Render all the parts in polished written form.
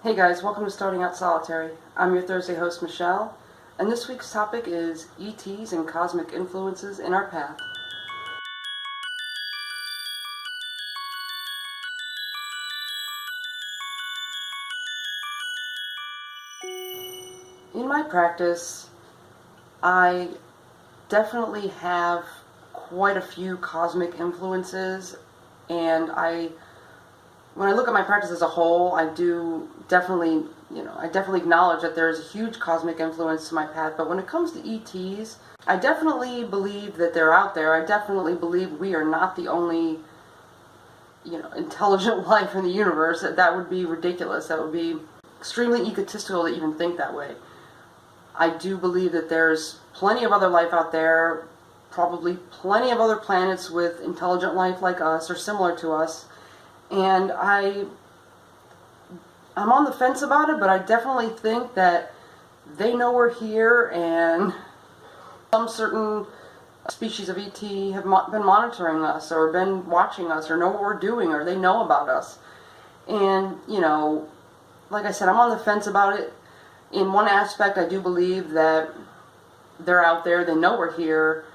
Hey guys, welcome to Starting Out Solitary. I'm your Thursday host, Michelle, and this week's topic is ETs and cosmic influences in our path. In my practice, I definitely have quite a few cosmic influences, and when I look at my practice as a whole, I definitely acknowledge that there's a huge cosmic influence to my path. But when it comes to ETs, I definitely believe that they're out there. I definitely believe we are not the only, intelligent life in the universe. That would be ridiculous. That would be extremely egotistical to even think that way. I do believe that there's plenty of other life out there, probably plenty of other planets with intelligent life like us or similar to us. And I'm on the fence about it, but I definitely think that they know we're here, and some certain species of ET have been monitoring us, or been watching us, or know what we're doing, or they know about us. And, like I said, I'm on the fence about it. In one aspect, I do believe that they're out there, they know we're here,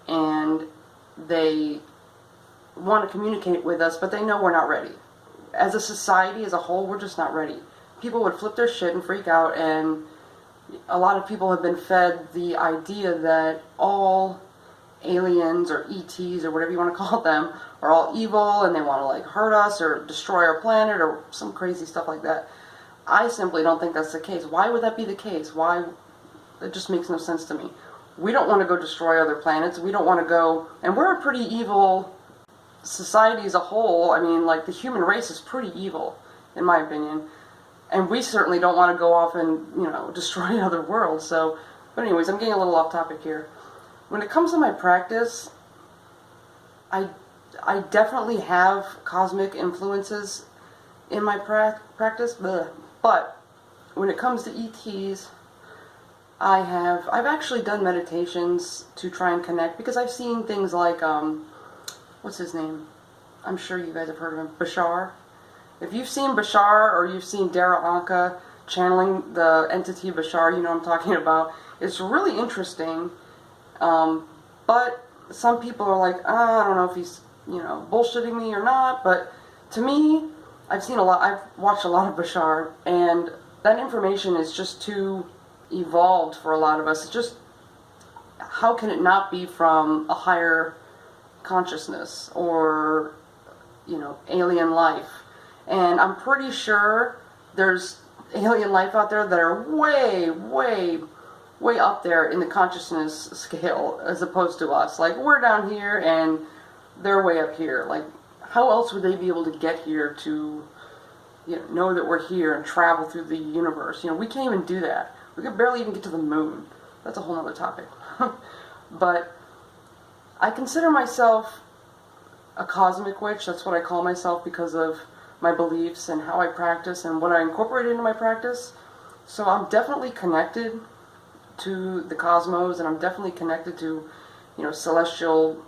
and they want to communicate with us, but they know we're not ready. As a society, as a whole, we're just not ready. People would flip their shit and freak out, and a lot of people have been fed the idea that all aliens or ETs or whatever you want to call them are all evil and they want to hurt us or destroy our planet or some crazy stuff like that. I simply don't think that's the case. Why would that be the case? Why? It just makes no sense to me. We don't want to go destroy other planets. We don't want to go, and we're a pretty evil society as a whole. I mean, the human race is pretty evil, in my opinion. And we certainly don't want to go off and, destroy other worlds. So, but anyways, I'm getting a little off topic here. When it comes to my practice, I definitely have cosmic influences in my practice. But when it comes to ETs, I've actually done meditations to try and connect, because I've seen things like, what's his name? I'm sure you guys have heard of him. Bashar. If you've seen Bashar, or you've seen Dara Anka channeling the entity Bashar, you know what I'm talking about. It's really interesting. But some people are like, I don't know if he's, bullshitting me or not. But to me, I've watched a lot of Bashar, and that information is just too evolved for a lot of us. It's just, how can it not be from a higher consciousness or, alien life? And I'm pretty sure there's alien life out there that are way, way, way up there in the consciousness scale as opposed to us. We're down here and they're way up here. How else would they be able to get here to, know that we're here and travel through the universe? We can't even do that. We could barely even get to the moon. That's a whole other topic. But I consider myself a cosmic witch. That's what I call myself because of my beliefs and how I practice and what I incorporate into my practice. So I'm definitely connected to the cosmos, and I'm definitely connected to, celestial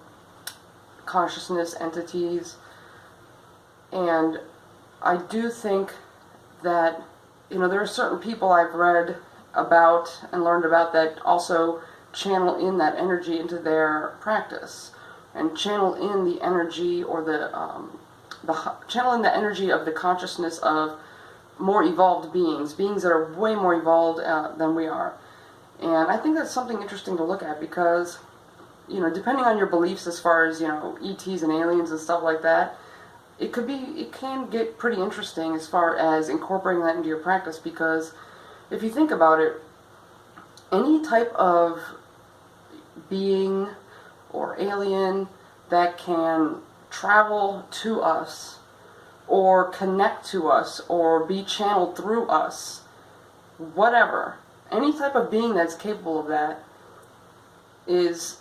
consciousness entities. And I do think that, there are certain people I've read about and learned about that also channel in that energy into their practice, and channel in the energy, or channel in the energy of the consciousness of more evolved beings that are way more evolved than we are. And I think that's something interesting to look at, because, depending on your beliefs as far as, ETs and aliens and stuff like that, it can get pretty interesting as far as incorporating that into your practice. Because if you think about it, any type of being or alien that can travel to us or connect to us or be channeled through us, whatever, any type of being that's capable of that is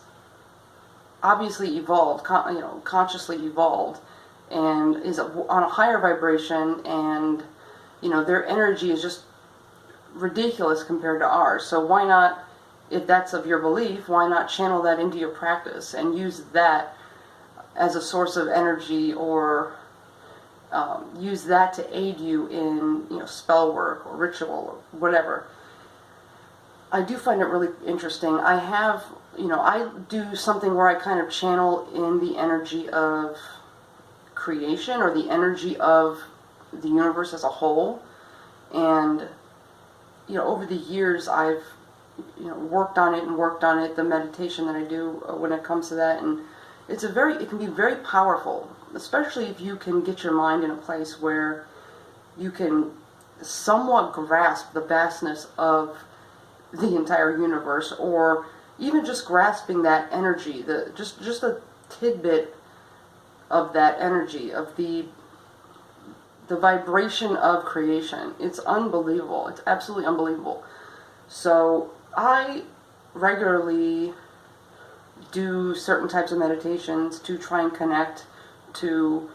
obviously evolved, consciously evolved, and is on a higher vibration, and their energy is just ridiculous compared to ours. So why not, if that's of your belief, why not channel that into your practice and use that as a source of energy or use that to aid you in, spell work or ritual or whatever. I do find it really interesting. I have, I do something where I kind of channel in the energy of creation or the energy of the universe as a whole. And, over the years I've, worked on it, the meditation that I do when it comes to that. And it can be very powerful, especially if you can get your mind in a place where you can somewhat grasp the vastness of the entire universe, or even just grasping that energy, just a tidbit of that energy, of the vibration of creation. It's unbelievable. It's absolutely unbelievable. So I regularly do certain types of meditations to try and connect to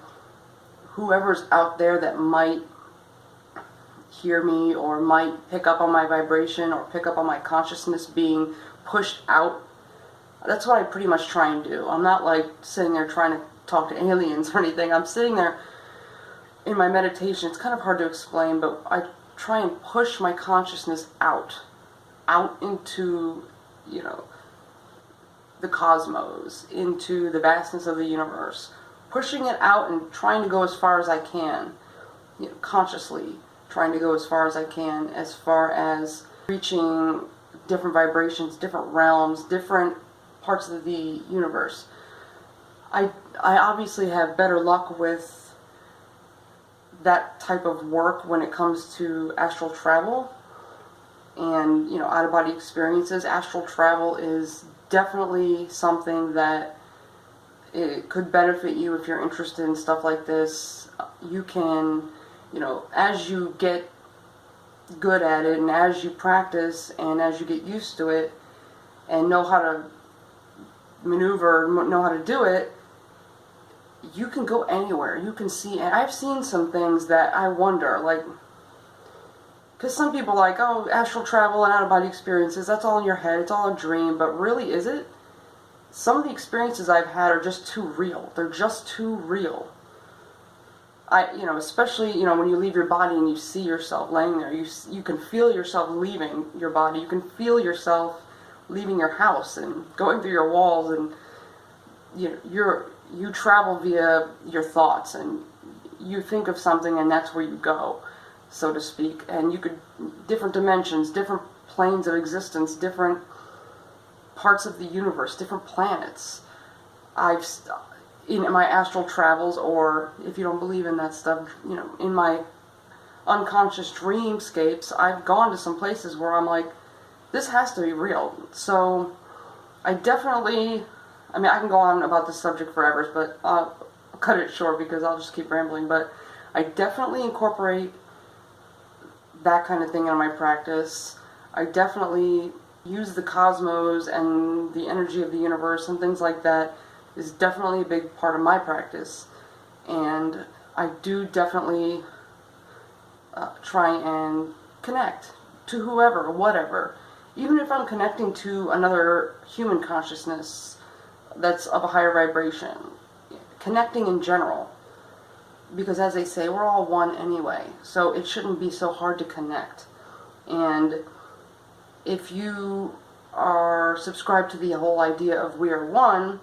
whoever's out there that might hear me or might pick up on my vibration or pick up on my consciousness being pushed out. That's what I pretty much try and do. I'm not like sitting there trying to talk to aliens or anything. I'm sitting there in my meditation. It's kind of hard to explain, but I try and push my consciousness out into, the cosmos, into the vastness of the universe, pushing it out and trying to go as far as I can, consciously trying to go as far as I can, as far as reaching different vibrations, different realms, different parts of the universe. I obviously have better luck with that type of work when it comes to astral travel and, out-of-body experiences. Astral travel is definitely something that it could benefit you if you're interested in stuff like this. You can, as you get good at it and as you practice and as you get used to it and know how to maneuver, know how to do it, you can go anywhere. You can see, and I've seen some things that I wonder, like, because some people are like, oh, astral travel and out-of-body experiences, that's all in your head, it's all a dream, but really, is it? Some of the experiences I've had are just too real. They're just too real. Especially, when you leave your body and you see yourself laying there, you can feel yourself leaving your body. You can feel yourself leaving your house and going through your walls, and you travel via your thoughts, and you think of something and that's where you go, so to speak. And you could, different dimensions, different planes of existence, different parts of the universe, different planets. In my astral travels, or if you don't believe in that stuff, in my unconscious dreamscapes, I've gone to some places where I'm like, this has to be real. So I definitely, I can go on about this subject forever, but I'll cut it short because I'll just keep rambling. But I definitely incorporate that kind of thing in my practice. I definitely use the cosmos and the energy of the universe and things like that is definitely a big part of my practice. And I do definitely try and connect to whoever, whatever. Even if I'm connecting to another human consciousness that's of a higher vibration. Connecting in general. Because as they say, we're all one anyway. So it shouldn't be so hard to connect. And if you are subscribed to the whole idea of we are one,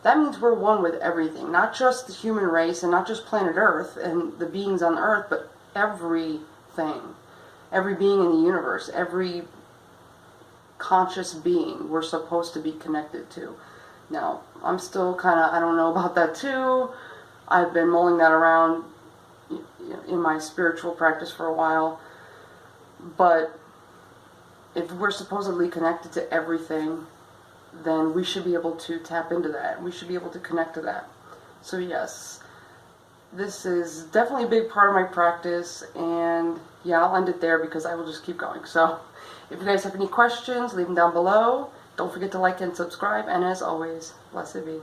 that means we're one with everything. Not just the human race and not just planet Earth and the beings on Earth, but everything. Every being in the universe. Every conscious being we're supposed to be connected to. Now, I'm still kind of, I don't know about that too. I've been mulling that around in my spiritual practice for a while. But if we're supposedly connected to everything, then we should be able to tap into that. We should be able to connect to that. So yes, this is definitely a big part of my practice, and yeah, I'll end it there because I will just keep going. So if you guys have any questions, leave them down below. Don't forget to like and subscribe, and as always, blessed be.